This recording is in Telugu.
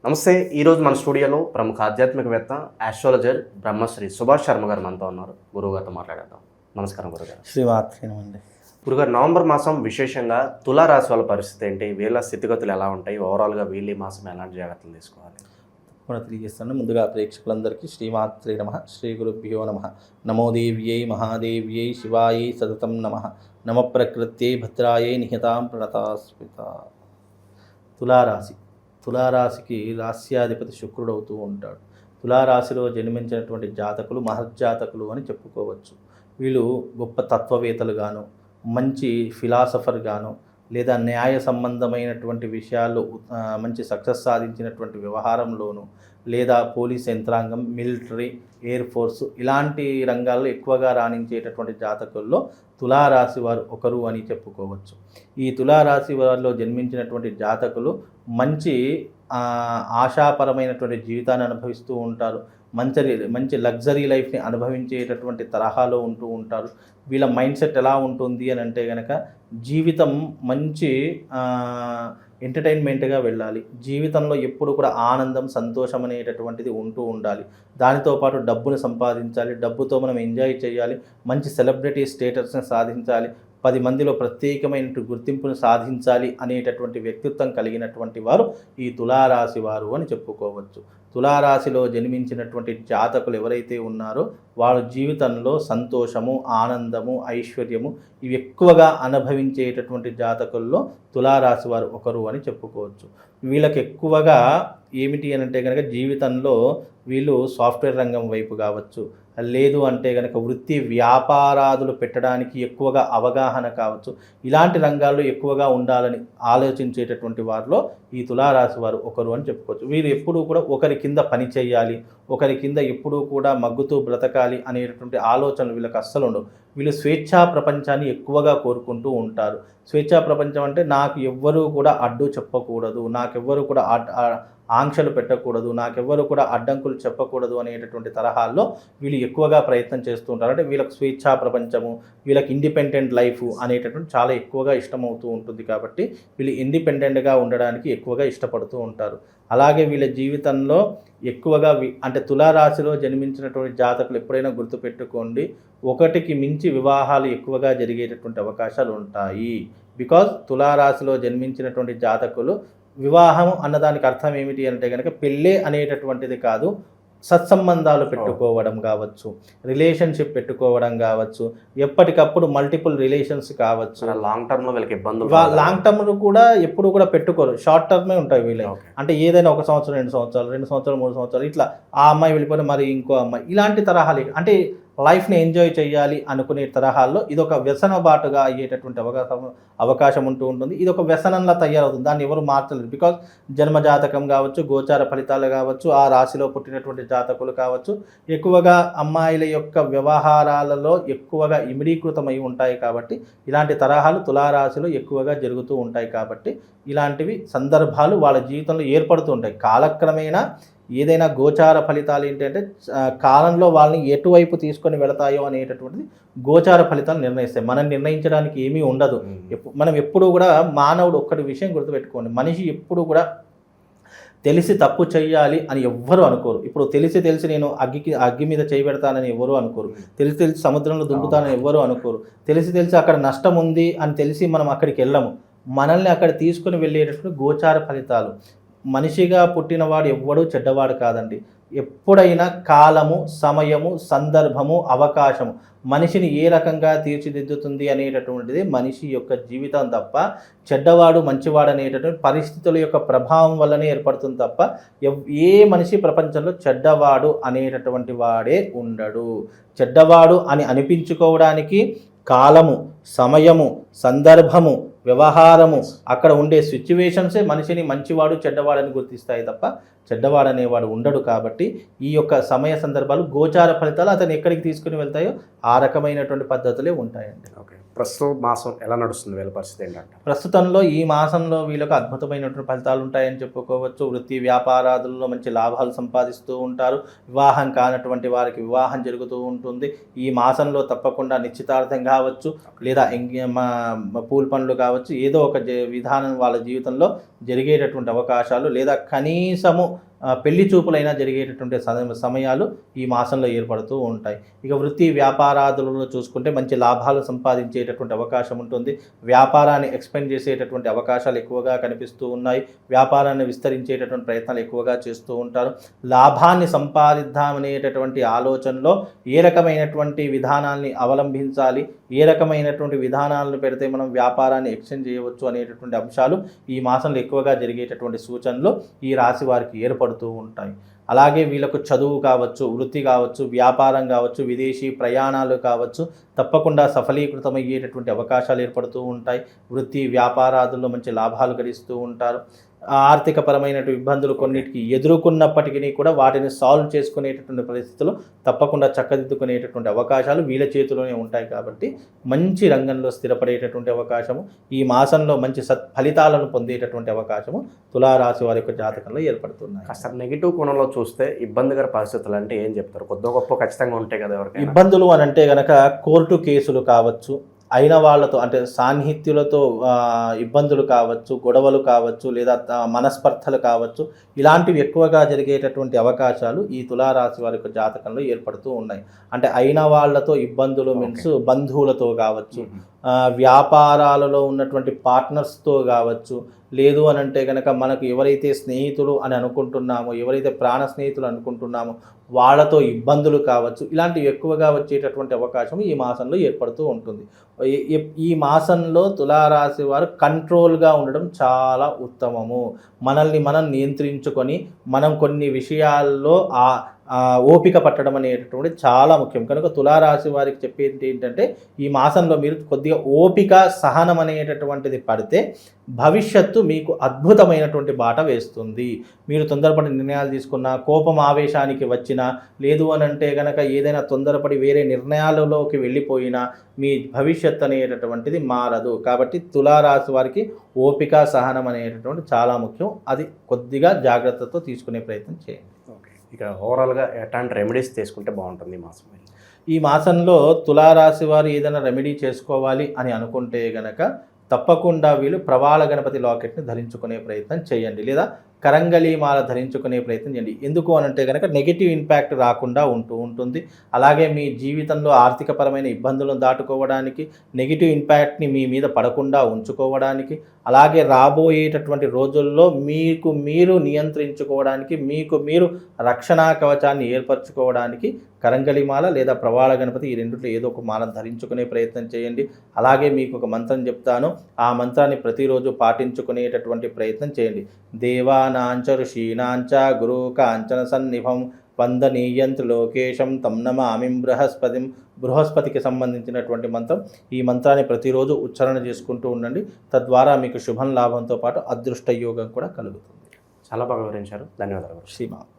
నమస్తే. ఈరోజు మన స్టూడియోలో ప్రముఖ ఆధ్యాత్మికవేత్త ఆస్ట్రాలజర్ బ్రహ్మశ్రీ సుభాష్ శర్మ గారు మనతో ఉన్నారు. గురువుగారితో మాట్లాడేద్దాం. నమస్కారం గురుగారు. శ్రీమాత్రేనండి. గురుగారు, నవంబర్ మాసం విశేషంగా తులారాశి వాళ్ళ పరిస్థితి ఏంటి, వీళ్ళ స్థితిగతులు ఎలా ఉంటాయి, ఓవరాల్గా వీళ్ళు ఈ మాసం ఎలాంటి జాగ్రత్తలు తీసుకోవాలి కూడా తెలియజేస్తాను. ముందుగా ప్రేక్షకులందరికీ శ్రీమాత్రే నమః, శ్రీ గురుభ్యో నమః. నమో దేవ్యై మహాదేవ్యై శివాయై సతతం నమః. నమ ప్రకృత్యై భద్రాయై నిహితాం ప్రణతాస్మిత. తులారాశికి రాస్యాధిపతి శుక్రుడు అవుతూ ఉంటాడు. తులారాశిలో జన్మించినటువంటి జాతకులు మహర్జాతకులు అని చెప్పుకోవచ్చు. వీళ్ళు గొప్ప తత్వవేత్తలు గాను, మంచి ఫిలాసఫర్ గాను, లేదా న్యాయ సంబంధమైనటువంటి విషయాల్లో మంచి సక్సెస్ సాధించినటువంటి వ్యవహారంలోను, లేదా పోలీస్ యంత్రాంగం, మిలిటరీ, ఎయిర్ ఫోర్సు ఇలాంటి రంగాల్లో ఎక్కువగా రాణించేటటువంటి జాతకుల్లో తులారాశి వారు ఒకరు అని చెప్పుకోవచ్చు. ఈ తులారాశి వారిలో జన్మించినటువంటి జాతకులు మంచి ఆశాపరమైనటువంటి జీవితాన్ని అనుభవిస్తూ ఉంటారు. మంచి లగ్జరీ లైఫ్ని అనుభవించేటటువంటి తరహాలో ఉంటూ ఉంటారు. వీళ్ళ మైండ్ సెట్ ఎలా ఉంటుంది అని అంటే కనుక జీవితం మంచి ఎంటర్టైన్మెంట్గా వెళ్ళాలి. జీవితంలో ఎప్పుడు కూడా ఆనందం, సంతోషం అనేటటువంటిది ఉంటూ ఉండాలి. దానితో పాటు డబ్బును సంపాదించాలి, డబ్బుతో మనం ఎంజాయ్ చేయాలి, మంచి సెలబ్రిటీ స్టేటస్ని సాధించాలి, 10 మందిలో ప్రత్యేకమైన గుర్తింపును సాధించాలి అనేటటువంటి వ్యక్తిత్వం కలిగినటువంటి వారు ఈ తులారాశి వారు అని చెప్పుకోవచ్చు. తులారాశిలో జన్మించినటువంటి జాతకులు ఎవరైతే ఉన్నారో వాళ్ళ జీవితంలో సంతోషము, ఆనందము, ఐశ్వర్యము ఇవి ఎక్కువగా అనుభవించేటటువంటి జాతకుల్లో తులారాశి వారు ఒకరు అని చెప్పుకోవచ్చు. వీళ్ళకి ఎక్కువగా ఏమిటి అని అంటే కనుక జీవితంలో వీళ్ళు సాఫ్ట్వేర్ రంగం వైపు కావచ్చు, లేదు అంటే కనుక వృత్తి వ్యాపారాదులు పెట్టడానికి ఎక్కువగా అవగాహన కావచ్చు, ఇలాంటి రంగాల్లో ఎక్కువగా ఉండాలని ఆలోచించేటటువంటి వారిలో ఈ తులారాశి వారు ఒకరు అని చెప్పుకోవచ్చు. వీరు ఎప్పుడూ కూడా ఒకరి కింద పని చేయాలి, ఒకరి కింద ఎప్పుడూ కూడా మగ్గుతూ బ్రతకాలి అనేటటువంటి ఆలోచనలు వీళ్ళకి అస్సలు ఉండవు. వీళ్ళు స్వేచ్ఛా ప్రపంచాన్ని ఎక్కువగా కోరుకుంటూ ఉంటారు. స్వేచ్ఛా ప్రపంచం అంటే నాకు ఎవ్వరూ కూడా అడ్డు చెప్పకూడదు, నాకెవ్వరూ కూడా ఆంక్షలు పెట్టకూడదు, నాకెవ్వరు కూడా అడ్డంకులు చెప్పకూడదు అనేటటువంటి తరహాల్లో వీళ్ళు ఎక్కువగా ప్రయత్నం చేస్తూ ఉంటారు. అంటే వీళ్ళకి స్వేచ్ఛా ప్రపంచము, వీళ్ళకి ఇండిపెండెంట్ లైఫ్ అనేటటువంటి చాలా ఎక్కువగా ఇష్టమవుతూ ఉంటుంది. కాబట్టి వీళ్ళు ఇండిపెండెంట్గా ఉండడానికి ఎక్కువగా ఇష్టపడుతూ ఉంటారు. అలాగే వీళ్ళ జీవితంలో ఎక్కువగా అంటే తులారాశిలో జన్మించినటువంటి జాతకులు ఎప్పుడైనా గుర్తుపెట్టుకోండి, ఒకటికి మించి వివాహాలు ఎక్కువగా జరిగేటటువంటి అవకాశాలు ఉంటాయి. బికాజ్ తులారాశిలో జన్మించినటువంటి జాతకులు వివాహం అన్నదానికి అర్థం ఏమిటి అంటే కనుక పెళ్ళే అనేటటువంటిది కాదు, సత్సంబంధాలు పెట్టుకోవడం కావచ్చు, రిలేషన్షిప్ పెట్టుకోవడం కావచ్చు, ఎప్పటికప్పుడు మల్టిపుల్ రిలేషన్స్ కావచ్చు. లాంగ్ టర్మ్లో వీళ్ళకి ఇబ్బందులు, లాంగ్ టర్మ్ కూడా ఎప్పుడు కూడా పెట్టుకోరు, షార్ట్ టర్మే ఉంటాయి వీళ్ళకి. అంటే ఏదైనా 1 సంవత్సరం, 2 సంవత్సరాలు, 2 సంవత్సరాలు, 3 సంవత్సరాలు ఇట్లా ఆ అమ్మాయి వెళ్ళిపోయిన మరి ఇంకో అమ్మాయి, ఇలాంటి తరహాలు. అంటే లైఫ్ని ఎంజాయ్ చేయాలి అనుకునే తరహాల్లో ఇదొక వ్యసన బాటుగా అయ్యేటటువంటి అవకాశం ఉంటూ ఉంటుంది. ఇది ఒక వ్యసనంలా తయారవుతుంది, దాన్ని ఎవరు మార్చలేరు. బికాజ్ జన్మజాతకం కావచ్చు, గోచార ఫలితాలు కావచ్చు, ఆ రాశిలో పుట్టినటువంటి జాతకులు కావచ్చు, ఎక్కువగా అమ్మాయిల యొక్క వ్యవహారాలలో ఎక్కువగా ఇమిడీకృతమై ఉంటాయి. కాబట్టి ఇలాంటి తరహాలు తులారాశిలో ఎక్కువగా జరుగుతూ ఉంటాయి. కాబట్టి ఇలాంటివి సందర్భాలు వాళ్ళ జీవితంలో ఏర్పడుతూ ఉంటాయి. కాలక్రమేణా ఏదైనా గోచార ఫలితాలు ఏంటంటే కాలంలో వాళ్ళని ఎటువైపు తీసుకొని వెళతాయో అనేటటువంటిది గోచార ఫలితాలు నిర్ణయిస్తాయి. మనం నిర్ణయించడానికి ఏమీ ఉండదు. మనం ఎప్పుడూ కూడా మానవుడు ఒక్కటి విషయం గుర్తుపెట్టుకోండి, మనిషి ఎప్పుడు కూడా తెలిసి తప్పు చేయాలి అని ఎవ్వరూ అనుకోరు. ఇప్పుడు తెలిసి నేను అగ్గి మీద చేయి పెడతానని ఎవరూ అనుకోరు. తెలిసి సముద్రంలో దుంకుతానని ఎవ్వరూ అనుకోరు. తెలిసి అక్కడ నష్టం ఉంది అని తెలిసి మనం అక్కడికి వెళ్ళము. మనల్ని అక్కడ తీసుకుని వెళ్ళేటటువంటి గోచార ఫలితాలు. మనిషిగా పుట్టినవాడు ఎవ్వడూ చెడ్డవాడు కాదండి. ఎప్పుడైనా కాలము, సమయము, సందర్భము, అవకాశము మనిషిని ఏ రకంగా తీర్చిదిద్దుతుంది అనేటటువంటిది మనిషి యొక్క జీవితం తప్ప, చెడ్డవాడు మంచివాడు అనేటటువంటి పరిస్థితుల యొక్క ప్రభావం వల్లనే ఏర్పడుతుంది తప్ప ఏ మనిషి ప్రపంచంలో చెడ్డవాడు అనేటటువంటి వాడే ఉండడు. చెడ్డవాడు అని అనిపించుకోవడానికి కాలము, సమయము, సందర్భము, వ్యవహారము, అక్కడ ఉండే సిచ్యువేషన్సే మనిషిని మంచివాడు చెడ్డవాడని గుర్తిస్తాయి తప్ప చెడ్డవాడు అనేవాడు ఉండడు. కాబట్టి ఈ యొక్క సమయ సందర్భాలు, గోచార ఫలితాలు అతను ఎక్కడికి తీసుకుని వెళ్తాయో ఆ రకమైనటువంటి పద్ధతులే ఉంటాయండి. ఓకే. ప్రస్తుత మాసం ఎలా నడుస్తుంది వీళ్ళ పరిస్థితి ఏంటంటే? ప్రస్తుతంలో ఈ మాసంలో వీళ్ళకు అద్భుతమైనటువంటి ఫలితాలు ఉంటాయని చెప్పుకోవచ్చు. వృత్తి వ్యాపారాదుల్లో మంచి లాభాలు సంపాదిస్తూ ఉంటారు. వివాహం కానటువంటి వారికి వివాహం జరుగుతూ ఉంటుంది. ఈ మాసంలో తప్పకుండా నిశ్చితార్థం కావచ్చు, లేదా పూల్ పనులు కావచ్చు, ఏదో ఒక విధానం వాళ్ళ జీవితంలో జరిగేటటువంటి అవకాశాలు, లేదా కనీసము పెళ్లి చూపులైనా జరిగేటటువంటి సమయాలు ఈ మాసంలో ఏర్పడుతూ ఉంటాయి. ఇక వృత్తి వ్యాపారాదులలో చూసుకుంటే మంచి లాభాలు సంపాదించేటటువంటి అవకాశం ఉంటుంది. వ్యాపారాన్ని ఎక్స్పెండ్ చేసేటటువంటి అవకాశాలు ఎక్కువగా కనిపిస్తూ ఉన్నాయి. వ్యాపారాన్ని విస్తరించేటటువంటి ప్రయత్నాలు ఎక్కువగా చేస్తూ ఉంటారు. లాభాన్ని సంపాదిద్దామనేటటువంటి ఆలోచనలో ఏ రకమైనటువంటి విధానాన్ని అవలంబించాలి, ఏ రకమైనటువంటి విధానాలను పెడితే మనం వ్యాపారాన్ని ఎక్స్టెండ్ చేయవచ్చు అనేటటువంటి అంశాలు ఈ మాసంలో ఎక్కువగా జరిగేటటువంటి సూచనలు ఈ రాశి వారికి ఏర్పడుతూ ఉంటాయి. అలాగే వీళ్ళకు చదువు కావచ్చు, వృత్తి కావచ్చు, వ్యాపారం కావచ్చు, విదేశీ ప్రయాణాలు కావచ్చు, తప్పకుండా సఫలీకృతమయ్యేటటువంటి అవకాశాలు ఏర్పడుతూ ఉంటాయి. వృత్తి వ్యాపారాదుల్లో మంచి లాభాలు గడిస్తూ ఉంటారు. ఆర్థికపరమైనటువంటి ఇబ్బందులు కొన్నిటికి ఎదుర్కొన్నప్పటికీ కూడా వాటిని సాల్వ్ చేసుకునేటటువంటి పరిస్థితులు తప్పకుండా చక్కదిద్దుకునేటటువంటి అవకాశాలు వీళ్ళ చేతిలోనే ఉంటాయి. కాబట్టి మంచి రంగంలో స్థిరపడేటటువంటి అవకాశము, ఈ మాసంలో మంచి ఫలితాలను పొందేటటువంటి అవకాశము తులారాశి వారి యొక్క జాతకంలో ఏర్పడుతున్నాయి. కాస్త నెగిటివ్ కోణంలో చూస్తే ఇబ్బందికర పరిస్థితులు అంటే ఏం చెప్తారు? కొద్ది గొప్ప ఖచ్చితంగా ఉంటాయి కదా ఎవరికి? ఇబ్బందులు అని అంటే గనక కోర్టు కేసులు కావచ్చు, అయిన వాళ్ళతో అంటే సాన్నిహిత్యులతో ఇబ్బందులు కావచ్చు, గొడవలు కావచ్చు, లేదా మనస్పర్ధలు కావచ్చు, ఇలాంటివి ఎక్కువగా జరిగేటటువంటి అవకాశాలు ఈ తులారాశి వారి యొక్క జాతకంలో ఏర్పడుతూ ఉన్నాయి. అంటే అయిన వాళ్ళతో ఇబ్బందులు మీన్స్ బంధువులతో కావచ్చు, వ్యాపారాలలో ఉన్నటువంటి పార్ట్నర్స్తో కావచ్చు, లేదు అని అంటే కనుక మనకు ఎవరైతే స్నేహితులు అని అనుకుంటున్నామో, ఎవరైతే ప్రాణ స్నేహితులు అనుకుంటున్నామో వాళ్ళతో ఇబ్బందులు కావచ్చు, ఇలాంటివి ఎక్కువగా వచ్చేటటువంటి అవకాశం ఈ మాసంలో ఏర్పడుతూ ఉంటుంది. ఈ మాసంలో తులారాశి వారు కంట్రోల్గా ఉండడం చాలా ఉత్తమము. మనల్ని మనం నియంత్రించుకొని మనం కొన్ని విషయాల్లో ఓపిక పట్టడం అనేటటువంటి చాలా ముఖ్యం. కనుక తులారాశి వారికి చెప్పేది ఏంటంటే ఈ మాసంలో మీరు కొద్దిగా ఓపిక సహనం అనేటటువంటిది పడితే భవిష్యత్తు మీకు అద్భుతమైనటువంటి బాట వేస్తుంది. మీరు తొందరపడి నిర్ణయాలు తీసుకున్నా, కోపం ఆవేశానికి వచ్చినా, లేదు అని అంటే కనుక ఏదైనా తొందరపడి వేరే నిర్ణయాలలోకి వెళ్ళిపోయినా మీ భవిష్యత్తు అనేటటువంటిది మారదు. కాబట్టి తులారాశి వారికి ఓపిక సహనం అనేటటువంటి చాలా ముఖ్యం. అది కొద్దిగా జాగ్రత్తతో తీసుకునే ప్రయత్నం చేయండి. ఓకే, ఇక ఓవరాల్గా ఎట్లాంటి రెమెడీస్ తీసుకుంటే బాగుంటుంది ఈ మాసం? ఈ మాసంలో తులారాశి వారు ఏదైనా రెమెడీ చేసుకోవాలి అని అనుకుంటే గనక తప్పకుండా వీళ్ళు ప్రవాళ గణపతి లాకెట్ని ధరించుకునే ప్రయత్నం చేయండి, లేదా కరంగలి మాల ధరించుకునే ప్రయత్నం చేయండి. ఎందుకు అనంటే కనుక నెగిటివ్ ఇంపాక్ట్ రాకుండా ఉంటుంది. అలాగే మీ జీవితంలో ఆర్థికపరమైన ఇబ్బందులను దాటుకోవడానికి, నెగిటివ్ ఇంపాక్ట్ని మీ మీద పడకుండా ఉంచుకోవడానికి, అలాగే రాబోయేటటువంటి రోజుల్లో మీకు మీరు నియంత్రించుకోవడానికి, మీకు మీరు రక్షణా కవచాన్ని ఏర్పరచుకోవడానికి కరంగలి మాల లేదా ప్రవాళ గణపతి ఈ రెండిట్లో ఏదో ఒక మాలను ధరించుకునే ప్రయత్నం చేయండి. అలాగే మీకు ఒక మంత్రం చెప్తాను, ఆ మంత్రాన్ని ప్రతిరోజు పాటించుకునేటటువంటి ప్రయత్నం చేయండి. దేవానాంచ ఋషీనాంచ గురు కాంచన సన్నిభం వందనీయంతు లోకేశం తం నమామి బృహస్పతిం. బృహస్పతికి సంబంధించినటువంటి మంత్రం. ఈ మంత్రాన్ని ప్రతిరోజు ఉచ్చారణ చేసుకుంటూ ఉండండి. తద్వారా మీకు శుభం లాభంతో పాటు అదృష్ట యోగం కూడా కలుగుతుంది. చాలా బాగా వివరించారు. ధన్యవాదాలు. శ్రీమాన్.